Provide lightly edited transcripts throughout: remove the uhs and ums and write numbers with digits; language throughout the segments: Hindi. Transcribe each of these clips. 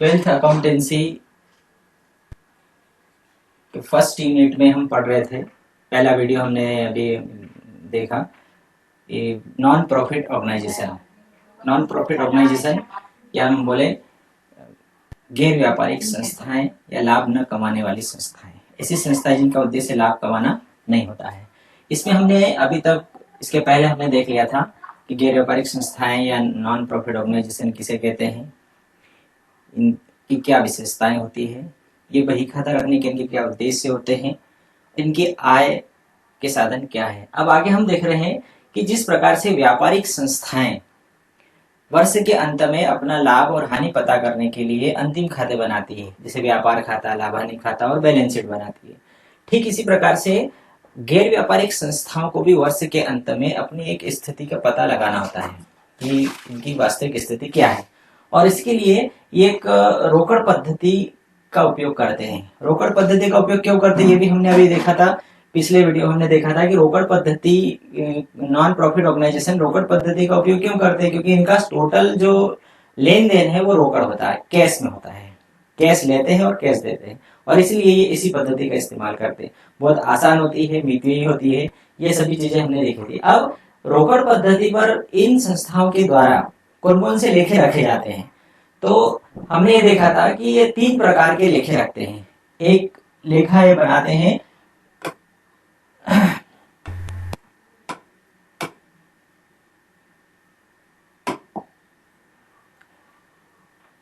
ट्वेल्थ अकाउंटेंसी के फर्स्ट यूनिट में हम पढ़ रहे थे। पहला वीडियो हमने अभी देखा, ये non profit organisation. Non profit organisation या हम बोले गैर व्यापारिक संस्थाएं या लाभ न कमाने वाली संस्थाएं, ऐसी संस्थाएं जिनका उद्देश्य लाभ कमाना नहीं होता है। इसमें हमने अभी तक, इसके पहले हमने देख लिया था कि गैर व्यापारिक संस्थाएं या नॉन प्रॉफिट ऑर्गेनाइजेशन किसे कहते हैं, इनकी क्या विशेषताएं होती है, ये बही खाता रखने के इनके क्या उद्देश्य होते हैं, इनकी आय के साधन क्या है। अब आगे हम देख रहे हैं कि जिस प्रकार से व्यापारिक संस्थाएं वर्ष के अंत में अपना लाभ और हानि पता करने के लिए अंतिम खाते बनाती है, जैसे व्यापार खाता, लाभ हानि खाता और बैलेंस शीट बनाती है, ठीक इसी प्रकार से गैर व्यापारिक संस्थाओं को भी वर्ष के अंत में अपनी एक स्थिति का पता लगाना होता है कि इनकी वास्तविक स्थिति क्या है, और इसके लिए एक रोकड़ पद्धति का उपयोग करते हैं। रोकड़ पद्धति का उपयोग क्यों करते हैं, ये भी हमने अभी देखा था। पिछले वीडियो हमने देखा था कि रोकड़ पद्धति, नॉन प्रॉफिट ऑर्गेनाइजेशन रोकड़ पद्धति का उपयोग क्यों करते हैं, क्योंकि इनका टोटल जो लेन देन है वो रोकड़ होता है, कैश में होता है। कैश लेते हैं और कैश देते हैं, और इसलिए ये इसी पद्धति का इस्तेमाल करते हैं। बहुत आसान होती है, मितव्ययी होती है, ये सभी चीजें हमने देखी थी। अब रोकड़ पद्धति पर इन संस्थाओं के द्वारा कौन कौन से लेखे रखे जाते हैं, तो हमने ये देखा था कि ये 3 प्रकार के लेखे रखते हैं। एक लेखा ये बनाते हैं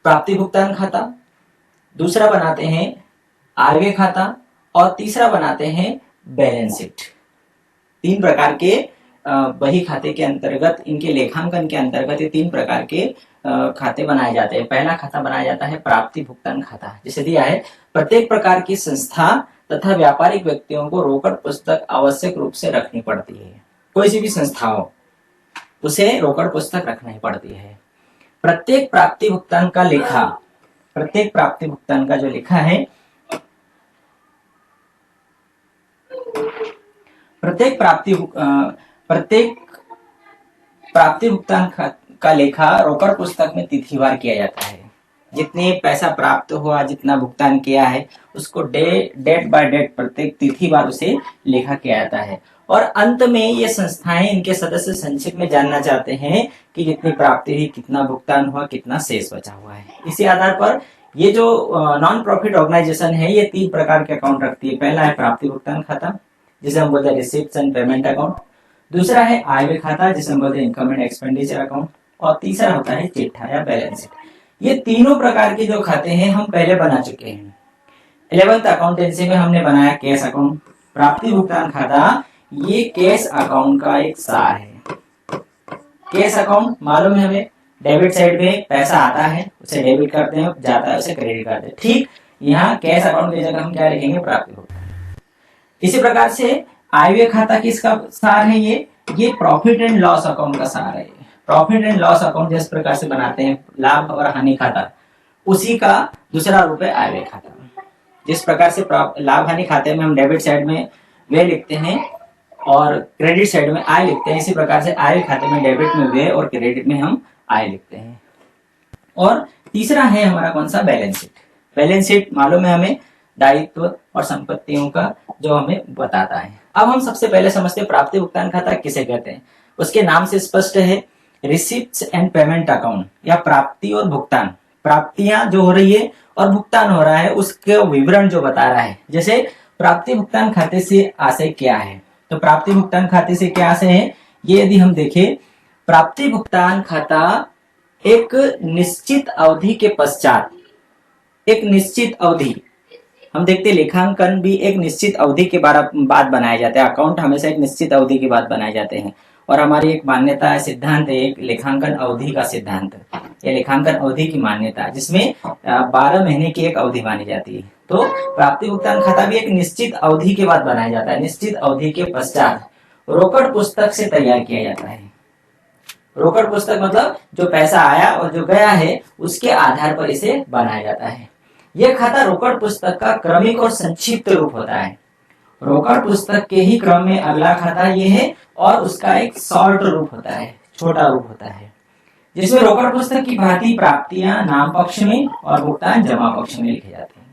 प्राप्ति भुगतान खाता, दूसरा बनाते हैं आयव्यय खाता, और तीसरा बनाते हैं बैलेंस शीट। 3 प्रकार के बही खाते के अंतर्गत, इनके लेखांकन के अंतर्गत ये 3 प्रकार के खाते बनाए जाते हैं। पहला खाता बनाया जाता है प्राप्ति भुगतान खाता, जिसे दिया है प्रत्येक प्रकार की संस्था तथा व्यापारिक व्यक्तियों को रोकड़ पुस्तक आवश्यक रूप से रखनी पड़ती है। कोई सी भी संस्था हो उसे रोकड़ पुस्तक रखनी पड़ती है। प्रत्येक प्राप्ति भुगतान का लेखा, प्रत्येक प्राप्ति भुगतान का जो लेखा है, प्रत्येक प्राप्ति भुगतान का लेखा रोकड़ पुस्तक में तिथिवार किया जाता है। जितने पैसा प्राप्त हुआ, जितना भुगतान किया है, उसको डेट बाय डेट प्रत्येक तिथिवार उसे लेखा किया जाता है। और अंत में ये संस्थाएं, इनके सदस्य संक्षिप्त में जानना चाहते हैं कि जितनी प्राप्ति हुई, कितना भुगतान हुआ, कितना शेष बचा हुआ है। इसी आधार पर ये जो नॉन प्रॉफिट ऑर्गेनाइजेशन है, ये 3 प्रकार के अकाउंट रखती है। पहला है प्राप्ति भुगतान खाता, जिसे हम बोलते हैं रिसिप्ट एंड पेमेंट अकाउंट। दूसरा है आयव्यय खाता, जिसे हम बोलते हैं इनकम एंड एक्सपेंडिचर अकाउंट। और तीसरा होता है चिट्ठा या बैलेंस शीट। ये तीनों प्रकार के जो खाते हैं हम पहले बना चुके हैं। 11th अकाउंटेंसी में हमने बनाया कैश अकाउंट। प्राप्ति भुगतान खाता ये कैश अकाउंट का एक सार है। कैश अकाउंट मालूम है हमें, डेबिट साइड में पैसा आता है उसे डेबिट करते हैं, जाता है उसे क्रेडिट करते हैं। ठीक, यहाँ कैश अकाउंट की जगह हम क्या लिखेंगे, प्राप्ति भुगतान। इसी प्रकार से आयव्यय खाता किसका सार है, ये प्रॉफिट एंड लॉस अकाउंट का सार है। प्रॉफिट एंड लॉस अकाउंट जिस प्रकार से बनाते हैं लाभ और हानि खाता, उसी का दूसरा रूप है आयव्यय खाता। जिस प्रकार से लाभ हानि खाते में हम डेबिट साइड में व्यय लिखते हैं और क्रेडिट साइड में आय लिखते हैं, इसी प्रकार से आय खाते में डेबिट में व्यय और क्रेडिट में हम आय लिखते हैं। और तीसरा है हमारा कौन सा, बैलेंस शीट। बैलेंस शीट मालूम है हमें, दायित्व और संपत्तियों का जो हमें बताता है। अब हम सबसे पहले समझते हैं प्राप्ति भुगतान खाता किसे कहते हैं। उसके नाम से स्पष्ट है, रिसिप्ट्स एंड पेमेंट अकाउंट, या प्राप्ति और भुगतान, प्राप्तियां जो हो रही है और भुगतान हो रहा है उसके विवरण जो बता रहा है। जैसे प्राप्ति भुगतान खाते से आशय क्या है, तो प्राप्ति भुगतान खाते से क्या आशय है, ये यदि हम देखें, प्राप्ति भुगतान खाता एक निश्चित अवधि के पश्चात, एक निश्चित अवधि, हम देखते लेखांकन भी एक निश्चित अवधि के बाद बनाए जाते हैं। अकाउंट हमेशा एक निश्चित अवधि के बाद बनाए जाते हैं, और हमारी एक मान्यता है, सिद्धांत है, एक लेखांकन अवधि का सिद्धांत, या लेखांकन अवधि की मान्यता, जिसमें 12 महीने की एक अवधि मानी जाती है। तो प्राप्ति भुगतान खाता भी एक निश्चित अवधि के बाद बनाया जाता है। निश्चित अवधि के पश्चात रोकड़ पुस्तक से तैयार किया जाता है। रोकड़ पुस्तक मतलब जो पैसा आया और जो गया है उसके आधार पर इसे बनाया जाता है। यह खाता रोकड़ पुस्तक का क्रमिक और संक्षिप्त रूप होता है। रोकड़ पुस्तक के ही क्रम में अगला खाता ये है, और उसका एक शॉर्ट रूप होता है, छोटा रूप होता है। जिसमें रोकड़ पुस्तक की भांति प्राप्तियां नाम पक्ष में और भुगतान जमा पक्ष में लिखे जाते हैं।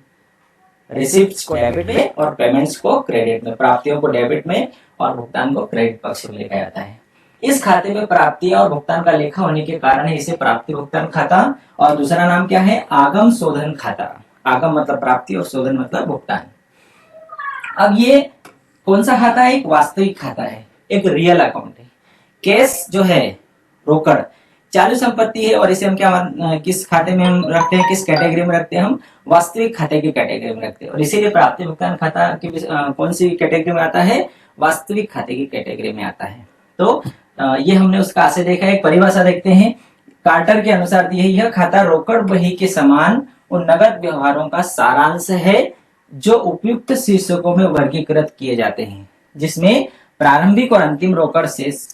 रिसिप्ट्स को डेबिट में और पेमेंट्स को क्रेडिट में, प्राप्तियों को डेबिट में और भुगतान को क्रेडिट पक्ष में लिखा जाता है। इस खाते में प्राप्तियां और भुगतान का लेखा होने के कारण इसे प्राप्ति भुगतान खाता और दूसरा नाम क्या है, आगम शोधन खाता। आगम मतलब प्राप्ति और शोधन मतलब भुगतान। अब ये कौन सा खाता है, एक वास्तविक खाता है, एक रियल अकाउंट है। कैश जो है रोकड़ चालू संपत्ति है और इसे हम क्या किस खाते में हम रखते हैं, किस कैटेगरी में रखते हैं, हम वास्तविक खाते की कैटेगरी में रखते हैं। और इसीलिए प्राप्ति भुगतान खाता की कौन सी कैटेगरी में आता है, वास्तविक खाते की कैटेगरी में आता है। तो ये हमने उसका आशय देखा। एक परिभाषा देखते हैं कार्टर के अनुसार दी है, यह खाता रोकड़ बही के समान उन नगद व्यवहारों का सारांश है जो उपयुक्त शीर्षकों में वर्गीकृत किए जाते हैं, जिसमें प्रारंभिक और अंतिम रोकड़ शेष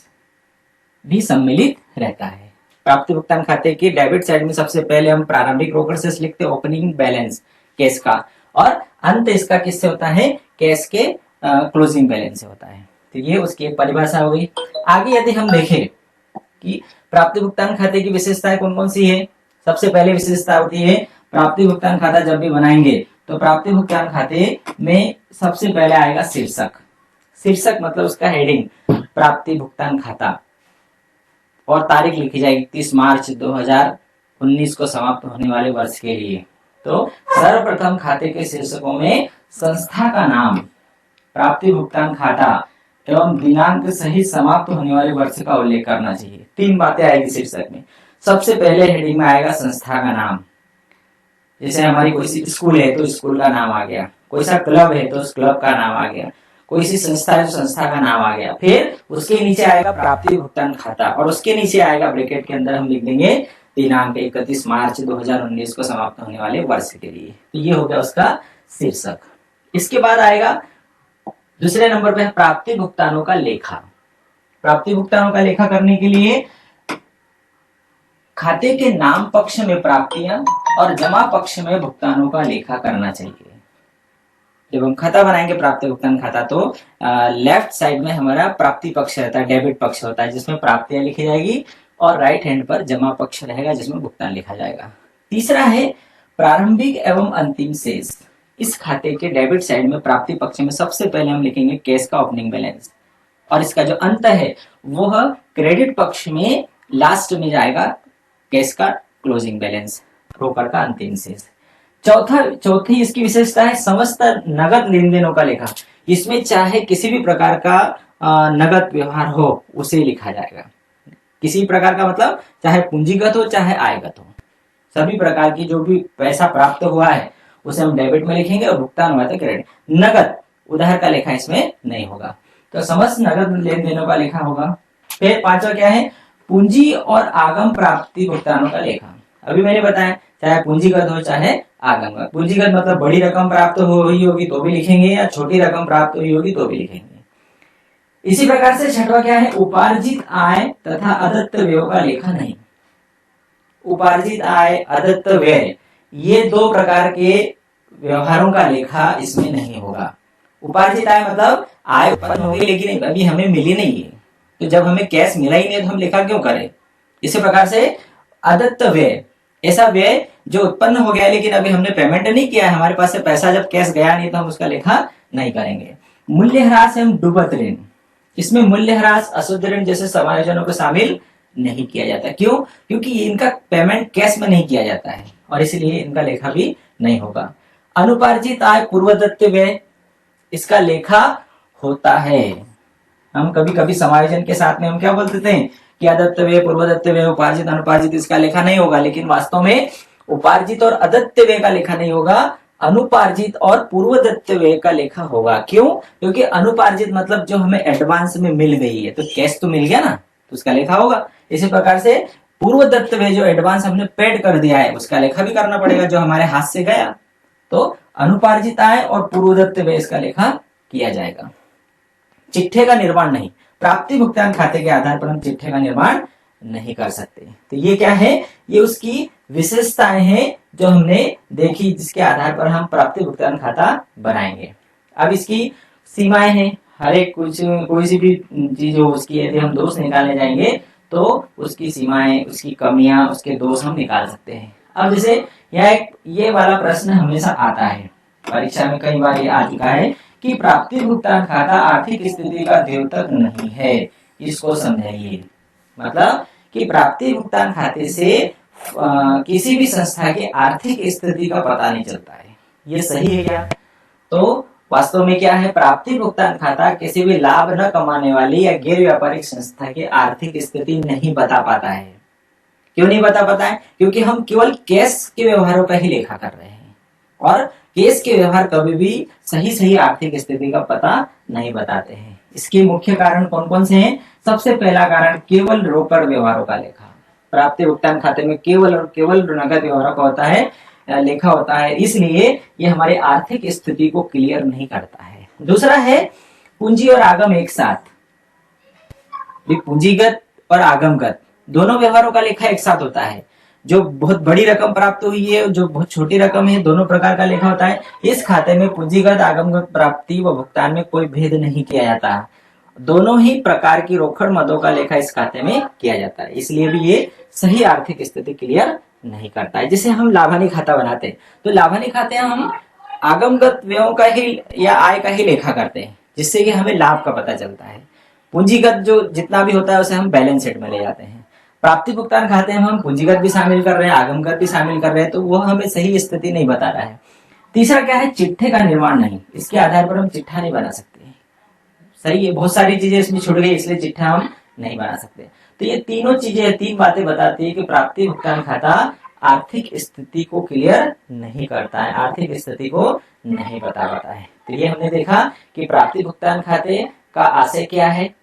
भी सम्मिलित रहता है। प्राप्ति भुगतान खाते के डेबिट साइड में सबसे पहले हम प्रारंभिक रोकड़ शेष लिखते हैं, ओपनिंग बैलेंस कैश का, और अंत इसका किससे होता है, कैश के क्लोजिंग बैलेंस से होता है। तो ये उसकी एक परिभाषा हो गई। आगे यदि हम देखें कि प्राप्ति भुगतान खाते की विशेषताएं कौन कौन सी है, सबसे पहले विशेषता होती है प्राप्ति भुगतान खाता जब भी बनाएंगे तो प्राप्ति भुगतान खाते में सबसे पहले आएगा शीर्षक। शीर्षक मतलब उसका हेडिंग, प्राप्ति भुगतान खाता, और तारीख लिखी जाएगी 30 मार्च 2019 को समाप्त होने वाले वर्ष के लिए। तो सर्वप्रथम खाते के शीर्षकों में संस्था का नाम, प्राप्ति भुगतान खाता एवं दिनांक सहित समाप्त होने वाले वर्ष का उल्लेख करना चाहिए। 3 बातें आएगी शीर्षक में। सबसे पहले हेडिंग में आएगा संस्था का नाम, जैसे हमारी कोई सी स्कूल है तो स्कूल का नाम आ गया, कोई सा क्लब है तो उस क्लब का नाम आ गया, कोई सी संस्था है तो संस्था का नाम आ गया। फिर उसके नीचे आएगा प्राप्ति भुगतान खाता और उसके नीचे आएगा ब्रैकेट के अंदर हम लिख देंगे दिनांक 31 मार्च 2019 को समाप्त होने वाले वर्ष के लिए। तो ये हो गया उसका शीर्षक। इसके बाद आएगा दूसरे नंबर पे प्राप्ति भुगतानों का लेखा। प्राप्ति भुगतानों का लेखा करने के लिए खाते के नाम पक्ष में प्राप्तियां और जमा पक्ष में भुगतानों का लेखा करना चाहिए। जब हम खाता बनाएंगे प्राप्ति भुगतान खाता तो लेफ्ट साइड में हमारा प्राप्ति पक्ष रहता है, डेबिट पक्ष होता है जिसमें प्राप्तियां लिखी जाएगी, और राइट हैंड पर जमा पक्ष रहेगा जिसमें भुगतान लिखा जाएगा। तीसरा है प्रारंभिक एवं अंतिम शेष। इस खाते के डेबिट साइड में प्राप्ति पक्ष में सबसे पहले हम लिखेंगे कैश का ओपनिंग बैलेंस, और इसका जो अंत है वह क्रेडिट पक्ष में लास्ट में जाएगा कैश का क्लोजिंग बैलेंस, रोकड़ का अंतिम शेष। चौथी इसकी विशेषता है समस्त नगद लेन देनों का लेखा। इसमें चाहे किसी भी प्रकार का नगद व्यवहार हो उसे लिखा जाएगा। किसी प्रकार का मतलब चाहे पूंजीगत हो चाहे आयगत हो, सभी प्रकार की जो भी पैसा प्राप्त हुआ है उसे हम डेबिट में लिखेंगे और भुगतान हुआ तो क्रेडिट। नगद उधार का लेखा इसमें नहीं होगा। तो समस्त नगद लेन देनों का लेखा होगा। फिर पांचवा क्या है, पूंजी और आगम प्राप्ति भुगतानों का लेखा। अभी मैंने बताया चाहे पूंजीगत हो चाहे आगम। पूंजीगत मतलब बड़ी रकम प्राप्त हुई होगी तो भी लिखेंगे, या छोटी रकम प्राप्त हुई होगी तो भी लिखेंगे। इसी प्रकार से छठवा क्या है, उपार्जित आय तथा अदत्त व्यय का लेखा नहीं। उपार्जित आय अदत्त व्यय ये 2 प्रकार के व्यवहारों का लेखा इसमें नहीं होगा। उपार्जित आय मतलब आय उत्पन्न हो गई लेकिन अभी हमें मिली नहीं है, तो जब हमें कैश मिला ही नहीं तो हम लेखा क्यों करें। इसी प्रकार से अदत्त व्यय ऐसा व्यय जो उत्पन्न हो गया लेकिन अभी हमने पेमेंट नहीं किया है, हमारे पास से पैसा जब कैश गया नहीं तो हम उसका लेखा नहीं करेंगे। मूल्यह्रास एवं डूबत ऋण, इसमें मूल्यह्रास अशुद्ध ऋण जैसे समायोजनों को शामिल नहीं किया जाता। क्यों? क्योंकि इनका पेमेंट कैश में नहीं किया जाता है और इसलिए इनका लेखा भी नहीं होगा। अनुपार्जित आय पूर्वदत्त व्यय, इसका लेखा होता है। हम कभी कभी समायोजन के साथ में हम क्या बोलते थे कि अदत्त व्यय, पूर्वदत्त व्यय, उपार्जित, अनुपार्जित, इसका लेखा नहीं होगा, लेकिन वास्तव में उपार्जित और अदत्त व्यय का लेखा नहीं होगा, अनुपार्जित और पूर्वदत्त व्यय का लेखा होगा। क्यों? क्योंकि अनुपार्जित मतलब जो हमें एडवांस में मिल गई है, तो कैश तो मिल गया ना, तो उसका लेखा होगा। इसी प्रकार से पूर्वदत्त व्यय जो एडवांस हमने पेड कर दिया है उसका लेखा भी करना पड़ेगा, जो हमारे हाथ से गया। तो अनुपार्जित आय और पूर्वदत्त व्यय इसका लेखा किया जाएगा। चिट्ठे का निर्माण नहीं, प्राप्ति भुगतान खाते के आधार पर हम चिट्ठे का निर्माण नहीं कर सकते। तो ये क्या है, ये उसकी विशेषताएं हैं जो हमने देखी, जिसके आधार पर हम प्राप्ति भुगतान खाता बनाएंगे। अब इसकी सीमाएं हैं, हर एक कुछ कोई सी भी चीज हो उसकी यदि हम दोष निकालने जाएंगे तो उसकी सीमाएं, उसकी कमियां, उसके दोष हम निकाल सकते हैं। अब जैसे ये वाला प्रश्न हमेशा आता है परीक्षा में, कई बार ये आ चुका है कि प्राप्ति भुगतान खाता आर्थिक स्थिति का द्योतक नहीं है, इसको समझाइए। मतलब कि प्राप्ति भुगतान खाते से किसी भी संस्था की आर्थिक स्थिति का पता नहीं चलता है, ये सही है क्या? तो वास्तव में क्या है, प्राप्ति भुगतान खाता किसी भी लाभ न कमाने वाली या गैर व्यापारिक संस्था की आर्थिक स्थिति नहीं बता पाता है। क्यों नहीं बता पाता है? क्योंकि हम केवल कैश के व्यवहारों का ही लेखा कर रहे हैं, और कैश के व्यवहार कभी भी सही आर्थिक स्थिति का पता नहीं बताते हैं। इसके मुख्य कारण कौन कौन से हैं? सबसे पहला कारण केवल रोकड़ व्यवहारों का लेखा। प्राप्ति भुगतान खाते में केवल और केवल नगद व्यवहारों का होता है, लेखा होता है, इसलिए ये हमारी आर्थिक स्थिति को क्लियर नहीं करता है। दूसरा है पूंजी और आगम एक साथ। पूंजीगत और आगमगत दोनों व्यवहारों का लेखा एक साथ होता है। जो बहुत बड़ी रकम प्राप्त हुई है, जो बहुत छोटी रकम है, दोनों प्रकार का लेखा होता है। इस खाते में पूंजीगत आगमगत प्राप्ति व भुगतान में कोई भेद नहीं किया जाता। दोनों ही प्रकार की रोकड़ मदों का लेखा इस खाते में किया जाता है, इसलिए भी ये सही आर्थिक स्थिति क्लियर नहीं करता है। जैसे हम लाभानी खाता बनाते हैं, तो लाभानी खाते हम आगमगत व्ययों का ही या आय का ही लेखा करते हैं, जिससे कि हमें लाभ का पता चलता है। पूंजीगत जो जितना भी होता है उसे हम बैलेंस शीट में ले जाते हैं। प्राप्ति भुगतान खाते में हम पूंजीगत भी शामिल कर रहे हैं, आगमगत भी शामिल कर रहे हैं, तो वो हमें सही स्थिति नहीं बता रहा है। तीसरा क्या है, चिट्ठे का निर्माण नहीं। इसके आधार पर हम चिट्ठा नहीं बना सकते। सही है, बहुत सारी चीजें इसमें छूट गई, इसलिए चिट्ठा हम नहीं बना सकते। तो ये तीनों चीजें, तीन बातें बताती है कि प्राप्ति भुगतान खाता आर्थिक स्थिति को क्लियर नहीं करता है, आर्थिक स्थिति को नहीं बता पाता है। तो ये हमने देखा कि प्राप्ति भुगतान खाते का आशय क्या है।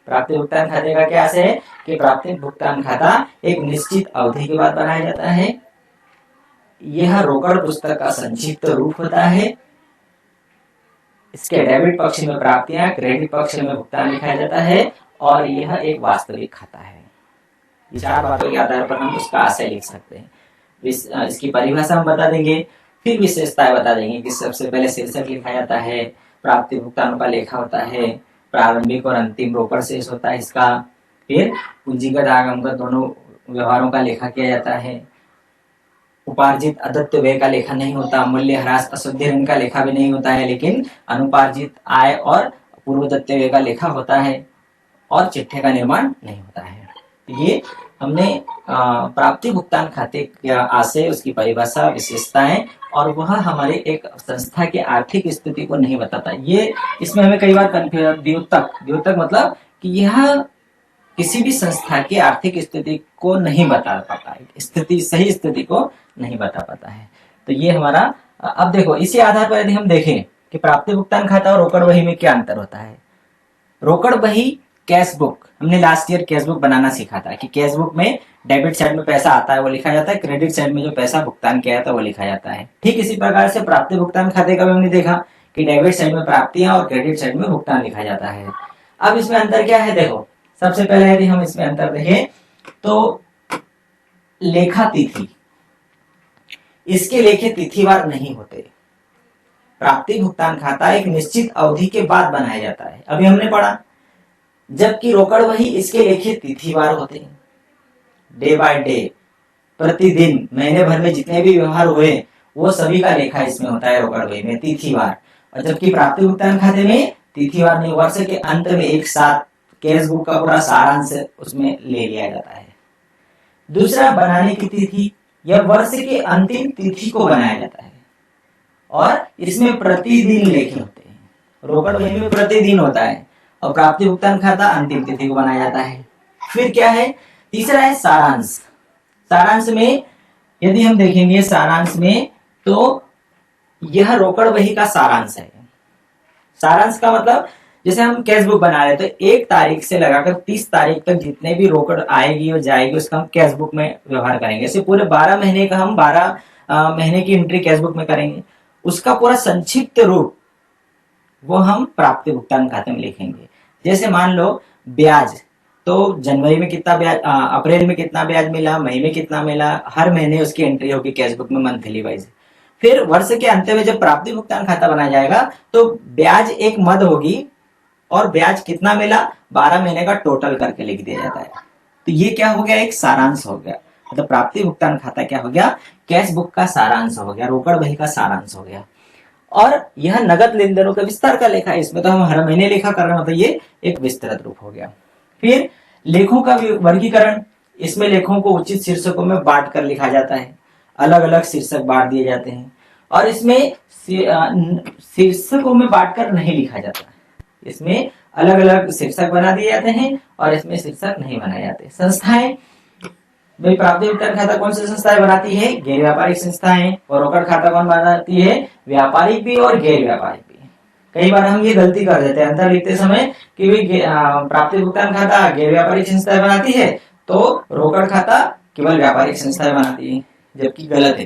प्राप्ति भुगतान खाते का क्या आशय है कि प्राप्ति भुगतान खाता एक निश्चित अवधि के बाद बनाया जाता है। यह रोकड़ पुस्तक का संक्षिप्त रूप होता है। इसके डेबिट पक्ष में प्राप्तियां, क्रेडिट पक्ष में भुगतान लिखाया जाता है, और यह एक वास्तविक खाता है। ये चार बातों के आधार पर हम उसका आशय लिख सकते हैं। इसकी परिभाषा हम बता देंगे, फिर विशेषताएं बता देंगे कि सबसे पहले शीर्षक लिखा जाता है, प्राप्ति भुगतान का लेखा होता है, प्रारंभिक और अंतिम रोकड़ शेष होता है इसका, फिर पूंजीगत आगमगत दोनों व्यवहारों का लेखा किया जाता है, उपार्जित अदत्त व्यय का लेखा नहीं होता, मूल्य ह्रास अशुद्ध ऋण का लेखा भी नहीं होता है, लेकिन अनुपार्जित आय और पूर्वदत्त व्यय का लेखा होता है, और चिट्ठे का निर्माण नहीं होता है। ये हमने प्राप्ति भुगतान खाते का आशय, उसकी परिभाषा, विशेषताएं, और वह हमारे एक संस्था की आर्थिक स्थिति को नहीं बताता। ये इसमें हमें कई बार कंफ्यूजन, द्योतक मतलब कि यह किसी भी संस्था की आर्थिक स्थिति को नहीं बता पाता है, सही स्थिति को नहीं बता पाता है। तो ये हमारा, अब देखो इसी आधार पर यदि हम देखें कि प्राप्ति भुगतान खाता और रोकड़ बही में क्या अंतर होता है। रोकड़ बही, कैश बुक, हमने लास्ट ईयर कैश बुक बनाना सीखा था कि कैश बुक में डेबिट साइड में पैसा आता है वो लिखा जाता है, क्रेडिट साइड में जो पैसा भुगतान किया जाता है वो लिखा जाता है। ठीक इसी प्रकार से प्राप्ति भुगतान खाते का भी हमने देखा कि डेबिट साइड में प्राप्तियां और क्रेडिट साइड में भुगतान लिखा जाता है। अब इसमें अंतर क्या है, देखो सबसे पहले यदि हम इसमें अंतर देखें तो लेखा तिथि, इसके लेखे तिथिवार नहीं होते। प्राप्ति भुगतान खाता एक निश्चित अवधि के बाद बनाया जाता है, अभी हमने पढ़ा, जबकि रोकड़ बही इसके लेखे तिथिवार होते हैं। डे बाय डे, प्रतिदिन, महीने भर में जितने भी व्यवहार हुए वो सभी का लेखा इसमें होता है रोकड़ बही में, तिथिवार। और जबकि प्राप्ति भुगतान खाते में तिथिवार नहीं, वर्ष के अंत में एक साथ कैश बुक का पूरा सारांश उसमें ले लिया जाता है। दूसरा, बनाने की तिथि, यह वर्ष के अंतिम तिथि को बनाया जाता है, और इसमें प्रतिदिन लेखे होते हैं। रोकड़ बही में प्रतिदिन होता है, और प्राप्ति भुगतान खाता अंतिम तिथि को बनाया जाता है। फिर क्या है, तीसरा है सारांश। सारांश में यदि हम देखेंगे, सारांश में तो यह रोकड़ बही का सारांश है। सारांश का मतलब, जैसे हम कैश बुक बना रहे तो 1 तारीख से लगाकर 30 तारीख तक जितने भी रोकड़ आएगी और जाएगी उसका हम कैश बुक में व्यवहार करेंगे। ऐसे पूरे 12 महीने का हम 12 महीने की एंट्री कैश बुक में करेंगे, उसका पूरा संक्षिप्त रूप वो हम प्राप्ति भुगतान खाते में लिखेंगे। जैसे मान लो ब्याज, तो जनवरी में कितना ब्याज, अप्रैल में कितना ब्याज मिला, मई में कितना मिला, हर महीने उसकी एंट्री होगी कैश बुक में मंथली वाइज। फिर वर्ष के अंत में जब प्राप्ति भुगतान खाता बनाया जाएगा तो ब्याज एक मद होगी, और ब्याज कितना मिला 12 महीने का टोटल करके लिख दिया जाता है। तो ये क्या हो गया, एक सारांश हो गया। मतलब प्राप्ति भुगतान खाता क्या हो गया, कैश बुक का सारांश हो गया, रोकड़ बही का सारांश हो गया। और यह नगद लेन देनों का विस्तार का लेखा है, इसमें तो हम हर महीने लेखा कर रहे हैं, मतलब ये एक विस्तृत रूप हो गया। फिर लेखों का वर्गीकरण, इसमें लेखों को उचित शीर्षकों में बांट कर लिखा जाता है, अलग अलग शीर्षक बांट दिए जाते हैं। और इसमें शीर्षकों में बांटकर नहीं लिखा जाता, इसमें अलग अलग शीर्षक बना दिए जाते हैं और इसमें शीर्षक नहीं बनाए जाते। संस्थाएं, भाई प्राप्ति भुगतान खाता कौन सी संस्थाएं बनाती है, गैर व्यापारिक संस्थाएं। और रोकड़ खाता कौन बनाती है, व्यापारिक भी और गैर व्यापारिक भी। कई बार हम ये गलती कर देते हैं अंतर लिखते समय कि भाई प्राप्ति भुगतान खाता गैर व्यापारिक संस्थाएं बनाती है तो रोकड़ खाता केवल व्यापारिक संस्थाएं बनाती है, जबकि गलत है।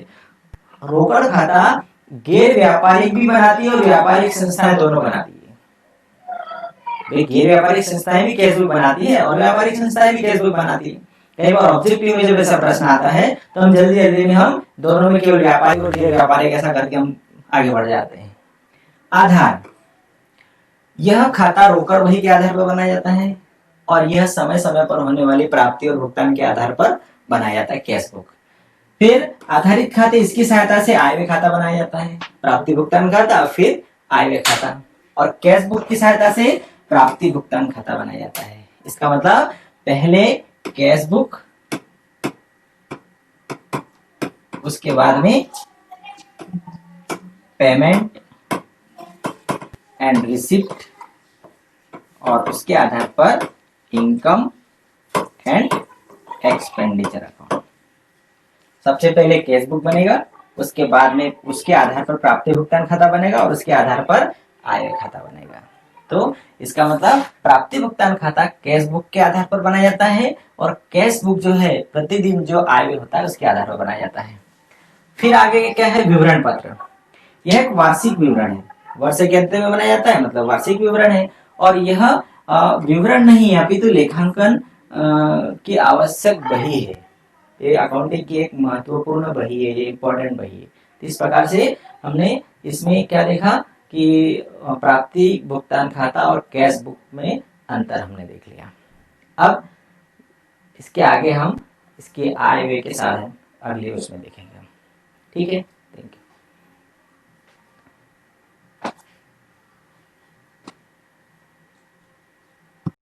रोकड़ खाता गैर व्यापारिक भी बनाती है और व्यापारिक संस्थाएं दोनों बनाती है। गैर व्यापारिक संस्थाएं भी कैश बुक बनाती है और व्यापारिक संस्थाएं भी कैश बुक बनाती है। कई बार ऑब्जेक्टिव में जब ऐसा प्रश्न आता है तो हम जल्दी जल्दी में हम दोनों में केवल व्यापारिक और गैर व्यापारिक ऐसा करके हम आगे बढ़ जाते हैं। आधार, यह खाता रोकड़ बही के आधार पर बनाया जाता है और यह समय समय पर होने वाली प्राप्ति और भुगतान के आधार पर बनाया जाता है, कैश बुक। फिर आधारित खाते, इसकी सहायता से आय व्यय खाता बनाया जाता है, प्राप्ति भुगतान खाता फिर आय व्यय खाता। और कैश बुक की सहायता से प्राप्ति भुगतान खाता बनाया जाता है। इसका मतलब पहले कैश बुक, उसके बाद में पेमेंट एंड रिसिप्ट और उसके आधार पर इनकम एंड एक्सपेंडिचर अकाउंट। सबसे पहले कैश बुक बनेगा, उसके बाद में उसके आधार पर प्राप्ति भुगतान खाता बनेगा और उसके आधार पर आय खाता बनेगा। तो इसका मतलब प्राप्ति भुगतान खाता कैश बुक के आधार पर बनाया जाता है और कैश बुक जो है प्रतिदिन जो आय होता है उसके आधार पर बनाया जाता है। फिर आगे क्या है, विवरण पत्र। यह एक वार्षिक विवरण है, वर्ष के अंत में बनाया जाता है, मतलब वार्षिक विवरण है। और यह विवरण नहीं है अपितु लेखांकन की आवश्यक बही है। ये अकाउंटिंग की एक महत्वपूर्ण बही है, ये इंपॉर्टेंट बही है। तो इस प्रकार से हमने इसमें क्या देखा कि प्राप्ति भुगतान खाता और कैश बुक में अंतर हमने देख लिया। अब इसके आगे हम इसके आय व्यय के साधन अगले उसमें देखेंगे। ठीक है, थैंक यू।